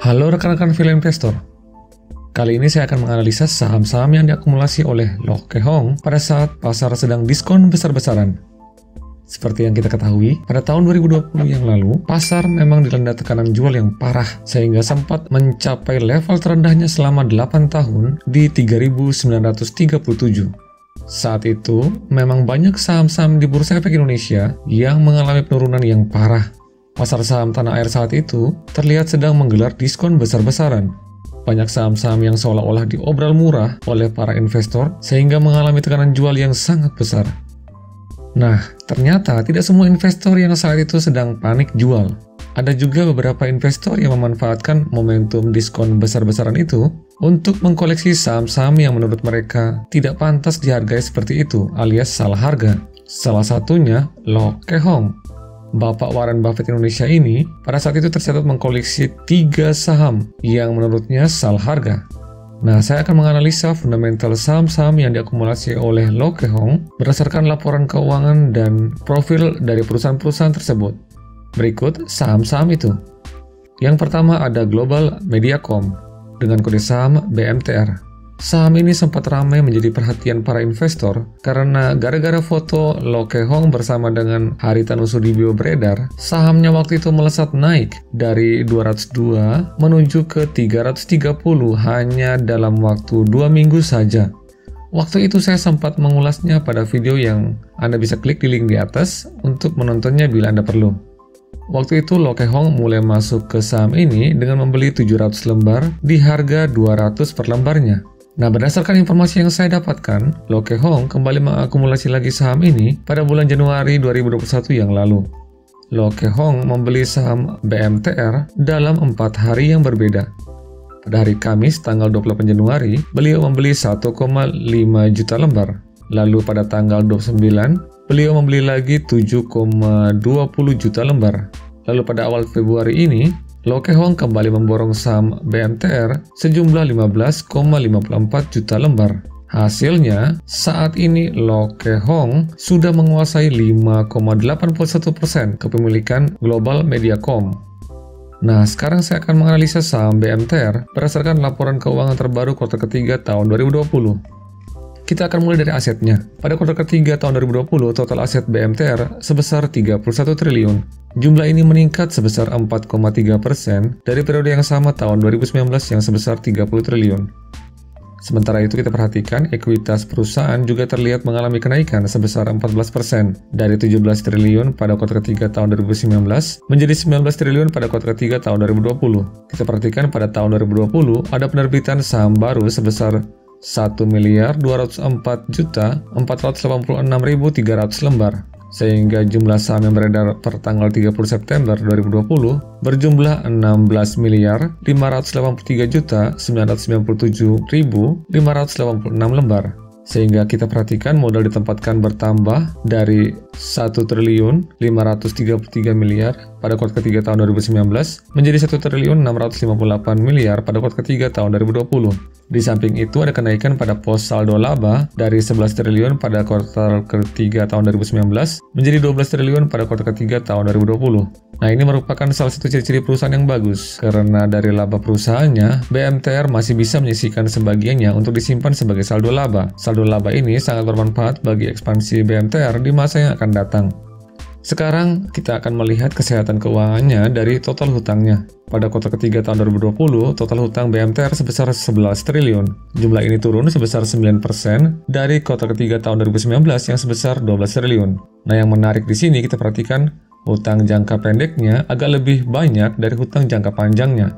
Halo rekan-rekan Villa Investor. Kali ini saya akan menganalisa saham-saham yang diakumulasi oleh Loh Keong Hong pada saat pasar sedang diskon besar-besaran. Seperti yang kita ketahui, pada tahun 2020 yang lalu, pasar memang dilanda tekanan jual yang parah, sehingga sempat mencapai level terendahnya selama 8 tahun di 3.937. Saat itu, memang banyak saham-saham di Bursa Efek Indonesia yang mengalami penurunan yang parah. Pasar saham tanah air saat itu terlihat sedang menggelar diskon besar-besaran. Banyak saham-saham yang seolah-olah diobral murah oleh para investor sehingga mengalami tekanan jual yang sangat besar. Nah, ternyata tidak semua investor yang saat itu sedang panik jual. Ada juga beberapa investor yang memanfaatkan momentum diskon besar-besaran itu untuk mengkoleksi saham-saham yang menurut mereka tidak pantas dihargai seperti itu, alias salah harga. Salah satunya Loh Keong Hong. Bapak Warren Buffett Indonesia ini pada saat itu tercatat mengkoleksi 3 saham yang menurutnya salah harga. Nah, saya akan menganalisa fundamental saham-saham yang diakumulasi oleh Loh Keong Hong berdasarkan laporan keuangan dan profil dari perusahaan-perusahaan tersebut. Berikut saham-saham itu. Yang pertama ada Global Mediacom dengan kode saham BMTR. Saham ini sempat ramai menjadi perhatian para investor karena gara-gara foto Loh Keong Hong bersama dengan Haritanu Sudibyo beredar, sahamnya waktu itu melesat naik dari 202 menuju ke 330 hanya dalam waktu 2 minggu saja. Waktu itu saya sempat mengulasnya pada video yang Anda bisa klik di link di atas untuk menontonnya bila Anda perlu. Waktu itu Loh Keong Hong mulai masuk ke saham ini dengan membeli 700 lembar di harga 200 per lembarnya. Nah, berdasarkan informasi yang saya dapatkan, Loh Keong Hong kembali mengakumulasi lagi saham ini pada bulan Januari 2021 yang lalu. Loh Keong Hong membeli saham BMTR dalam 4 hari yang berbeda. Pada hari Kamis tanggal 28 Januari, beliau membeli 1,5 juta lembar. Lalu pada tanggal 29, beliau membeli lagi 7,20 juta lembar. Lalu pada awal Februari ini, Loh Keong Hong kembali memborong saham BMTR sejumlah 15,54 juta lembar. Hasilnya, saat ini Loh Keong Hong sudah menguasai 5,81% kepemilikan Global Mediacom. Nah, sekarang saya akan menganalisa saham BMTR berdasarkan laporan keuangan terbaru kuartal ketiga tahun 2020. Kita akan mulai dari asetnya. Pada kuartal ketiga tahun 2020, total aset BMTR sebesar 31 triliun. Jumlah ini meningkat sebesar 4,3% dari periode yang sama tahun 2019 yang sebesar 30 triliun. Sementara itu kita perhatikan ekuitas perusahaan juga terlihat mengalami kenaikan sebesar 14% dari 17 triliun pada kuartal ketiga tahun 2019 menjadi 19 triliun pada kuartal ketiga tahun 2020. Kita perhatikan pada tahun 2020 ada penerbitan saham baru sebesar 1.204.486.300 lembar, sehingga jumlah saham yang beredar per tanggal 30 September 2020 berjumlah 16.583.997.586 lembar. Sehingga kita perhatikan modal ditempatkan bertambah dari 1.533 miliar pada kuartal ketiga tahun 2019 menjadi 1.658 miliar pada kuartal ketiga tahun 2020. Di samping itu ada kenaikan pada pos saldo laba dari 11 triliun pada kuartal ketiga tahun 2019 menjadi 12 triliun pada kuartal ketiga tahun 2020. Nah, ini merupakan salah satu ciri-ciri perusahaan yang bagus karena dari laba perusahaannya, BMTR masih bisa menyisihkan sebagiannya untuk disimpan sebagai saldo laba. Saldo laba ini sangat bermanfaat bagi ekspansi BMTR di masa yang akan datang. Sekarang kita akan melihat kesehatan keuangannya dari total hutangnya. Pada kuartal ketiga tahun 2020, total hutang BMTR sebesar 11 triliun. Jumlah ini turun sebesar 9% dari kuartal ketiga tahun 2019 yang sebesar 12 triliun. Nah, yang menarik di sini kita perhatikan hutang jangka pendeknya agak lebih banyak dari hutang jangka panjangnya.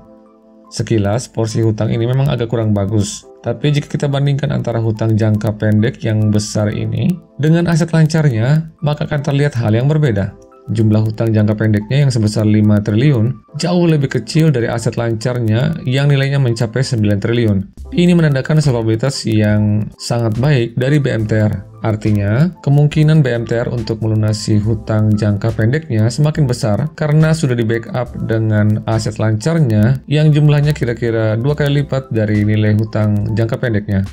Sekilas, porsi hutang ini memang agak kurang bagus. Tapi jika kita bandingkan antara hutang jangka pendek yang besar ini dengan aset lancarnya, maka akan terlihat hal yang berbeda. Jumlah hutang jangka pendeknya yang sebesar 5 triliun jauh lebih kecil dari aset lancarnya yang nilainya mencapai 9 triliun. Ini menandakan solvabilitas yang sangat baik dari BMTR. Artinya, kemungkinan BMTR untuk melunasi hutang jangka pendeknya semakin besar karena sudah di-backup dengan aset lancarnya yang jumlahnya kira-kira 2 kali lipat dari nilai hutang jangka pendeknya.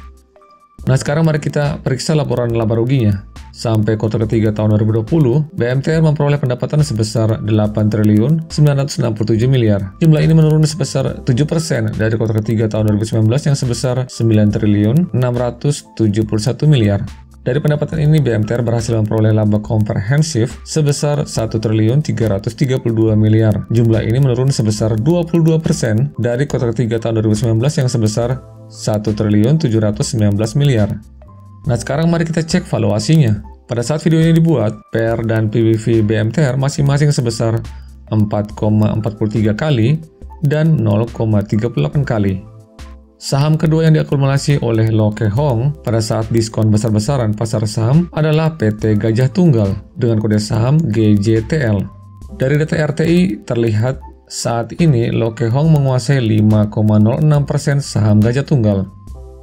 Nah, sekarang mari kita periksa laporan laba ruginya. Sampai kuartal ketiga tahun 2020, BMTR memperoleh pendapatan sebesar 8.967 miliar. Jumlah ini menurun sebesar 7% dari kuartal ketiga tahun 2019 yang sebesar 9.671 miliar. Dari pendapatan ini, BMTR berhasil memperoleh laba komprehensif sebesar 1.332 miliar. Jumlah ini menurun sebesar 22% dari kuartal ketiga tahun 2019 yang sebesar 1.719 miliar. Nah, sekarang mari kita cek valuasinya. Pada saat video ini dibuat, PER dan PBV BMTR masing-masing sebesar 4,43 kali dan 0,38 kali. Saham kedua yang diakumulasi oleh Loke Hong pada saat diskon besar-besaran pasar saham adalah PT Gajah Tunggal dengan kode saham GJTL. Dari data RTI terlihat saat ini Loke Hong menguasai 5,06% saham Gajah Tunggal.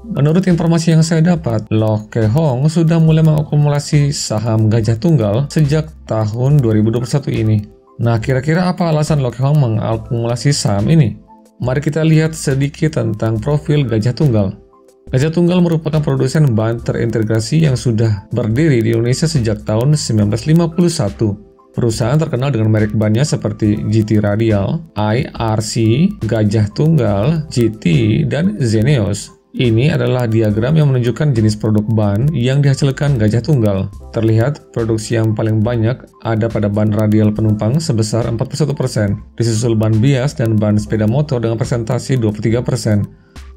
Menurut informasi yang saya dapat, Loke Hong sudah mulai mengakumulasi saham Gajah Tunggal sejak tahun 2021 ini. Nah, kira-kira apa alasan Loke Hong mengakumulasi saham ini? Mari kita lihat sedikit tentang profil Gajah Tunggal. Gajah Tunggal merupakan produsen ban terintegrasi yang sudah berdiri di Indonesia sejak tahun 1951. Perusahaan terkenal dengan merek bannya seperti GT Radial, IRC, Gajah Tunggal, GT, dan Zeneos. Ini adalah diagram yang menunjukkan jenis produk ban yang dihasilkan Gajah Tunggal. Terlihat produksi yang paling banyak ada pada ban radial penumpang sebesar 41%, disusul ban bias dan ban sepeda motor dengan presentasi 23%,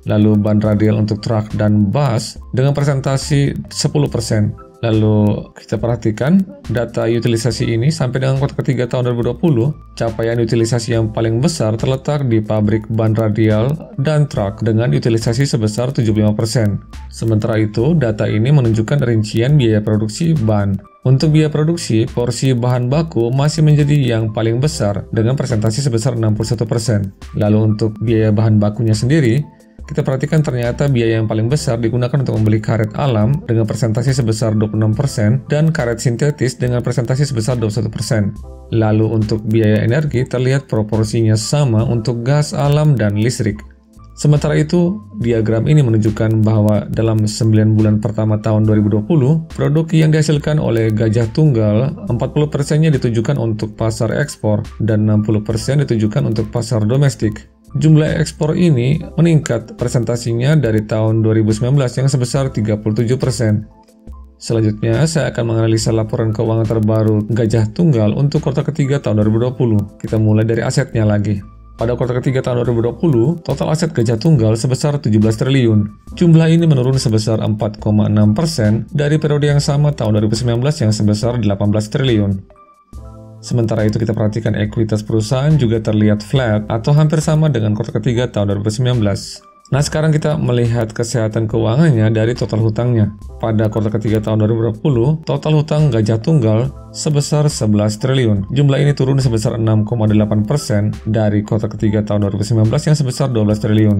lalu ban radial untuk truk dan bus dengan presentasi 10%. Lalu kita perhatikan data utilisasi ini sampai dengan kuartal ketiga tahun 2020, capaian utilisasi yang paling besar terletak di pabrik ban radial dan truk dengan utilisasi sebesar 75%. Sementara itu, data ini menunjukkan rincian biaya produksi ban. Untuk biaya produksi, porsi bahan baku masih menjadi yang paling besar dengan presentasi sebesar 61%. Lalu untuk biaya bahan bakunya sendiri, kita perhatikan ternyata biaya yang paling besar digunakan untuk membeli karet alam dengan presentasi sebesar 26% dan karet sintetis dengan presentasi sebesar 21%. Lalu untuk biaya energi terlihat proporsinya sama untuk gas alam dan listrik. Sementara itu, diagram ini menunjukkan bahwa dalam 9 bulan pertama tahun 2020, produk yang dihasilkan oleh Gajah Tunggal 40%-nya ditujukan untuk pasar ekspor dan 60% ditujukan untuk pasar domestik. Jumlah ekspor ini meningkat presentasinya dari tahun 2019 yang sebesar 37%. Selanjutnya, saya akan menganalisa laporan keuangan terbaru Gajah Tunggal untuk kuartal ketiga tahun 2020. Kita mulai dari asetnya lagi. Pada kuartal ketiga tahun 2020, total aset Gajah Tunggal sebesar 17 triliun. Jumlah ini menurun sebesar 4,6% dari periode yang sama tahun 2019 yang sebesar 18 triliun. Sementara itu kita perhatikan ekuitas perusahaan juga terlihat flat atau hampir sama dengan kuartal ketiga tahun 2019. Nah, sekarang kita melihat kesehatan keuangannya dari total hutangnya. Pada kuartal ketiga tahun 2020, total hutang Gajah Tunggal sebesar 11 triliun. Jumlah ini turun sebesar 6,8% dari kuartal ketiga tahun 2019 yang sebesar 12 triliun.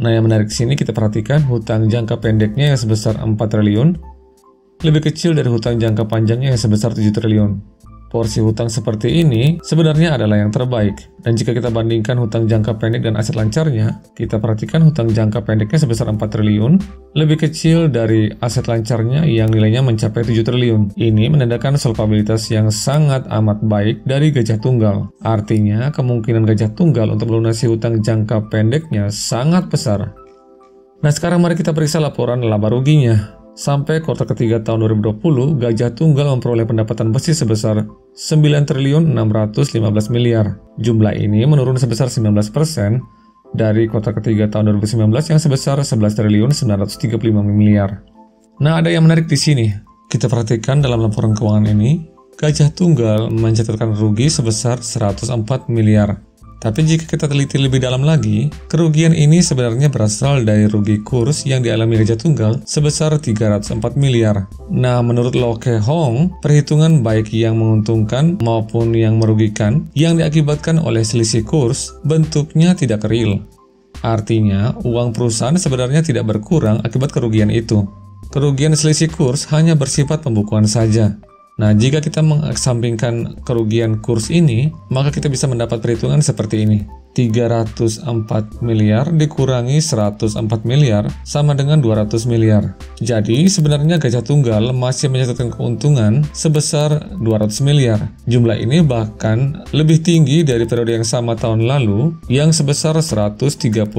Nah, yang menarik sini kita perhatikan hutang jangka pendeknya yang sebesar 4 triliun, lebih kecil dari hutang jangka panjangnya yang sebesar 7 triliun. Porsi hutang seperti ini sebenarnya adalah yang terbaik. Dan jika kita bandingkan hutang jangka pendek dan aset lancarnya, kita perhatikan hutang jangka pendeknya sebesar 4 triliun, lebih kecil dari aset lancarnya yang nilainya mencapai 7 triliun. Ini menandakan solvabilitas yang sangat amat baik dari Gajah Tunggal. Artinya, kemungkinan Gajah Tunggal untuk melunasi hutang jangka pendeknya sangat besar. Nah, sekarang mari kita periksa laporan laba ruginya. Sampai kuartal ketiga tahun 2020, Gajah Tunggal memperoleh pendapatan bersih sebesar 9 triliun 615 miliar. Jumlah ini menurun sebesar 19% dari kuartal ketiga tahun 2019 yang sebesar 11 triliun 935 miliar. Nah, ada yang menarik di sini. Kita perhatikan dalam laporan keuangan ini, Gajah Tunggal mencatatkan rugi sebesar 104 miliar. Tapi jika kita teliti lebih dalam lagi, kerugian ini sebenarnya berasal dari rugi kurs yang dialami Gajah Tunggal sebesar 304 miliar. Nah, menurut Loke Hong, perhitungan baik yang menguntungkan maupun yang merugikan yang diakibatkan oleh selisih kurs bentuknya tidak real. Artinya, uang perusahaan sebenarnya tidak berkurang akibat kerugian itu. Kerugian selisih kurs hanya bersifat pembukuan saja. Nah, jika kita mengesampingkan kerugian kurs ini, maka kita bisa mendapat perhitungan seperti ini. 304 miliar dikurangi 104 miliar sama dengan 200 miliar. Jadi sebenarnya Gajah Tunggal masih mencatatkan keuntungan sebesar 200 miliar. Jumlah ini bahkan lebih tinggi dari periode yang sama tahun lalu yang sebesar 139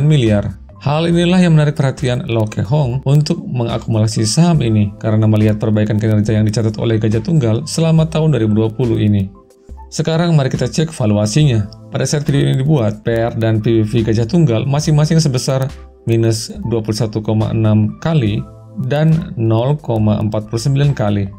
miliar. Hal inilah yang menarik perhatian Loke Hong untuk mengakumulasi saham ini karena melihat perbaikan kinerja yang dicatat oleh Gajah Tunggal selama tahun 2020 ini. Sekarang mari kita cek valuasinya. Pada saat video ini dibuat, PR dan PBV Gajah Tunggal masing-masing sebesar minus 21,6 kali dan 0,49 kali.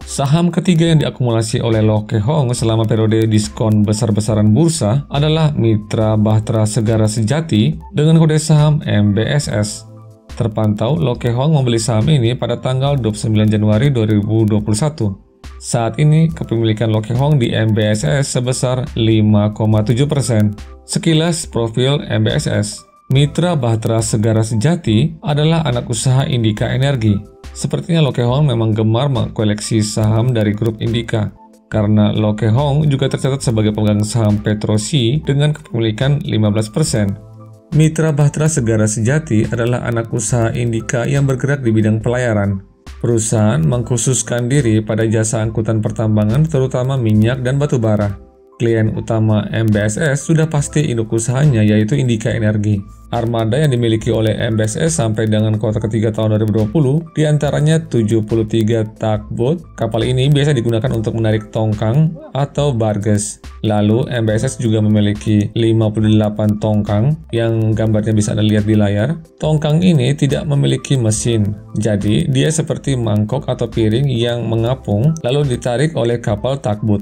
Saham ketiga yang diakumulasi oleh Loke Hong selama periode diskon besar-besaran bursa adalah Mitra Bahtera Segara Sejati dengan kode saham MBSS. Terpantau Loke Hong membeli saham ini pada tanggal 29 Januari 2021. Saat ini, kepemilikan Loke Hong di MBSS sebesar 5,7%. Sekilas profil MBSS. Mitra Bahtera Segara Sejati adalah anak usaha Indika Energi. Sepertinya Loke Hong memang gemar mengkoleksi saham dari grup Indika. Karena Loke Hong juga tercatat sebagai pemegang saham Petrosi dengan kepemilikan 15%. Mitra Bahtera Segara Sejati adalah anak usaha Indika yang bergerak di bidang pelayaran. Perusahaan mengkhususkan diri pada jasa angkutan pertambangan terutama minyak dan batu bara. Klien utama MBSS sudah pasti induk usahanya yaitu Indika Energi. Armada yang dimiliki oleh MBSS sampai dengan kuartal ketiga tahun 2020 diantaranya 73 tugboat. Kapal ini biasa digunakan untuk menarik tongkang atau barges. Lalu MBSS juga memiliki 58 tongkang yang gambarnya bisa Anda lihat di layar. Tongkang ini tidak memiliki mesin, jadi dia seperti mangkok atau piring yang mengapung lalu ditarik oleh kapal tugboat.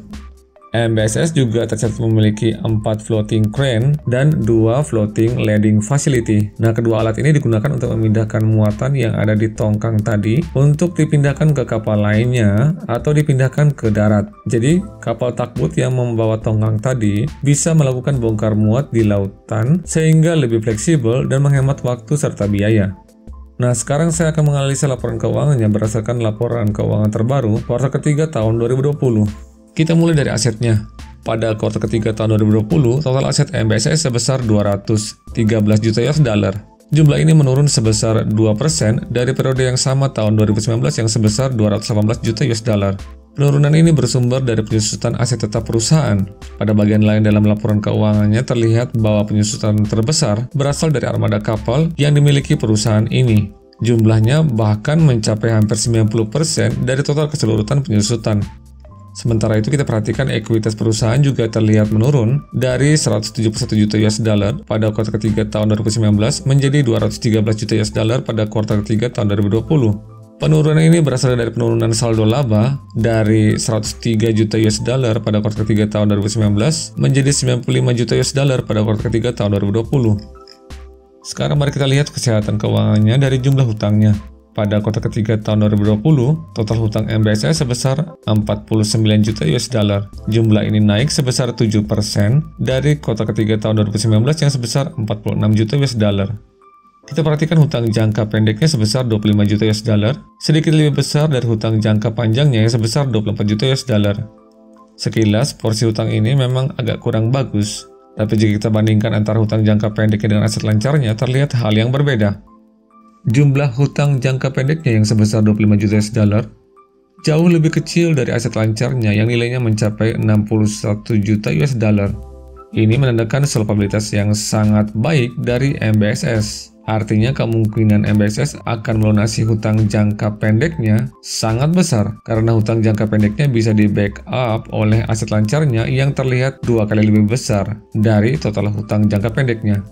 MBSS juga tercatat memiliki 4 floating crane dan 2 floating landing facility. Nah, kedua alat ini digunakan untuk memindahkan muatan yang ada di tongkang tadi untuk dipindahkan ke kapal lainnya atau dipindahkan ke darat. Jadi, kapal tugboat yang membawa tongkang tadi bisa melakukan bongkar muat di lautan sehingga lebih fleksibel dan menghemat waktu serta biaya. Nah, sekarang saya akan menganalisa laporan keuangannya berdasarkan laporan keuangan terbaru kuartal ketiga tahun 2020. Kita mulai dari asetnya. Pada kuartal ketiga tahun 2020, total aset MBSS sebesar 213 juta US dollar. Jumlah ini menurun sebesar 2% dari periode yang sama tahun 2019 yang sebesar 218 juta US dollar. Penurunan ini bersumber dari penyusutan aset tetap perusahaan. Pada bagian lain dalam laporan keuangannya terlihat bahwa penyusutan terbesar berasal dari armada kapal yang dimiliki perusahaan ini. Jumlahnya bahkan mencapai hampir 90% dari total keseluruhan penyusutan. Sementara itu kita perhatikan ekuitas perusahaan juga terlihat menurun dari 171 juta US dollar pada kuartal ketiga tahun 2019 menjadi 213 juta US dollar pada kuartal ketiga tahun 2020. Penurunan ini berasal dari penurunan saldo laba dari 103 juta US dollar pada kuartal ketiga tahun 2019 menjadi 95 juta US dollar pada kuartal ketiga tahun 2020. Sekarang mari kita lihat kesehatan keuangannya dari jumlah hutangnya. Pada kuartal ketiga tahun 2020, total hutang MBSS sebesar 49 juta US dollar. Jumlah ini naik sebesar 7% dari kuartal ketiga tahun 2019 yang sebesar 46 juta US dollar. Kita perhatikan hutang jangka pendeknya sebesar 25 juta US dollar, sedikit lebih besar dari hutang jangka panjangnya yang sebesar 24 juta US dollar. Sekilas, porsi hutang ini memang agak kurang bagus, tapi jika kita bandingkan antara hutang jangka pendeknya dengan aset lancarnya, terlihat hal yang berbeda. Jumlah hutang jangka pendeknya yang sebesar 25 juta US dollar jauh lebih kecil dari aset lancarnya yang nilainya mencapai 61 juta US dollar. Ini menandakan solvabilitas yang sangat baik dari MBSS. Artinya kemungkinan MBSS akan melunasi hutang jangka pendeknya sangat besar karena hutang jangka pendeknya bisa di backup oleh aset lancarnya yang terlihat 2 kali lebih besar dari total hutang jangka pendeknya.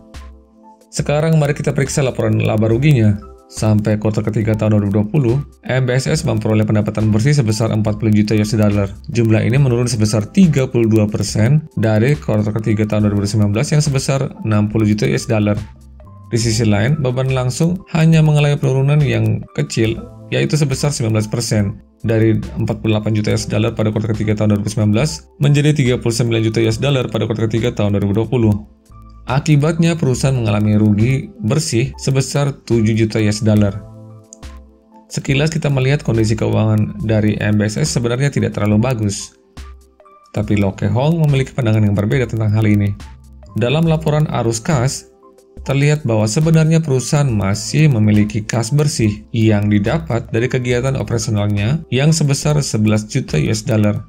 Sekarang mari kita periksa laporan laba ruginya. Sampai kuartal ketiga tahun 2020, MBSS memperoleh pendapatan bersih sebesar 40 juta US dollar. Jumlah ini menurun sebesar 32% dari kuartal ketiga tahun 2019 yang sebesar 60 juta US dollar. Di sisi lain, beban langsung hanya mengalami penurunan yang kecil, yaitu sebesar 19%, dari 48 juta US dollar pada kuartal ketiga tahun 2019 menjadi 39 juta US dollar pada kuartal ketiga tahun 2020. Akibatnya perusahaan mengalami rugi bersih sebesar 7 juta US dollar. Sekilas kita melihat kondisi keuangan dari MBSS sebenarnya tidak terlalu bagus. Tapi Loke Hong memiliki pandangan yang berbeda tentang hal ini. Dalam laporan arus kas, terlihat bahwa sebenarnya perusahaan masih memiliki kas bersih yang didapat dari kegiatan operasionalnya yang sebesar 11 juta US dollar.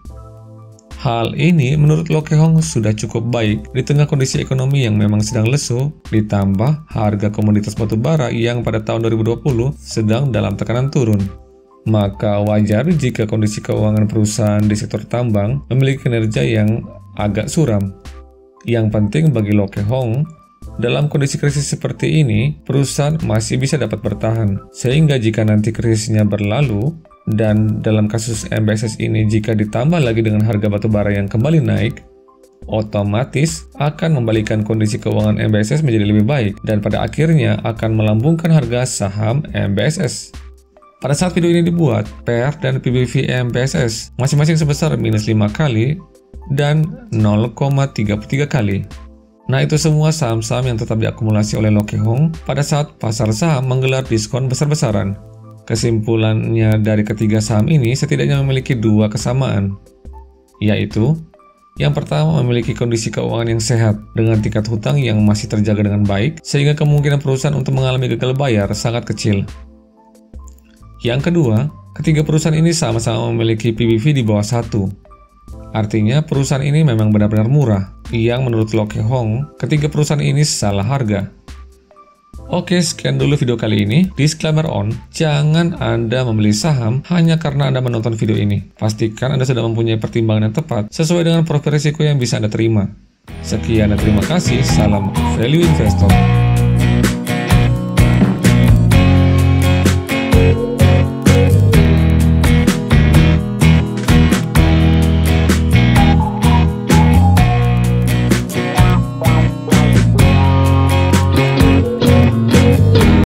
Hal ini menurut Loke Hong sudah cukup baik di tengah kondisi ekonomi yang memang sedang lesu, ditambah harga komoditas batubara yang pada tahun 2020 sedang dalam tekanan turun. Maka wajar jika kondisi keuangan perusahaan di sektor tambang memiliki kinerja yang agak suram. Yang penting bagi Loke Hong, dalam kondisi krisis seperti ini, perusahaan masih bisa dapat bertahan. Sehingga jika nanti krisisnya berlalu, dan dalam kasus MBSS ini jika ditambah lagi dengan harga batubara yang kembali naik, otomatis akan membalikan kondisi keuangan MBSS menjadi lebih baik dan pada akhirnya akan melambungkan harga saham MBSS. Pada saat video ini dibuat, PER dan PBV MBSS masing-masing sebesar minus 5 kali dan 0,33 kali. Nah, itu semua saham-saham yang tetap diakumulasi oleh Loke Hong pada saat pasar saham menggelar diskon besar-besaran. Kesimpulannya dari ketiga saham ini setidaknya memiliki dua kesamaan, yaitu yang pertama memiliki kondisi keuangan yang sehat dengan tingkat hutang yang masih terjaga dengan baik sehingga kemungkinan perusahaan untuk mengalami gagal bayar sangat kecil. Yang kedua, ketiga perusahaan ini sama-sama memiliki PBV di bawah 1. Artinya perusahaan ini memang benar-benar murah, yang menurut Loke Hong, ketiga perusahaan ini salah harga. Oke, sekian dulu video kali ini. Disclaimer on, jangan Anda membeli saham hanya karena Anda menonton video ini. Pastikan Anda sudah mempunyai pertimbangan yang tepat sesuai dengan profil risiko yang bisa Anda terima. Sekian dan terima kasih. Salam Value Investor.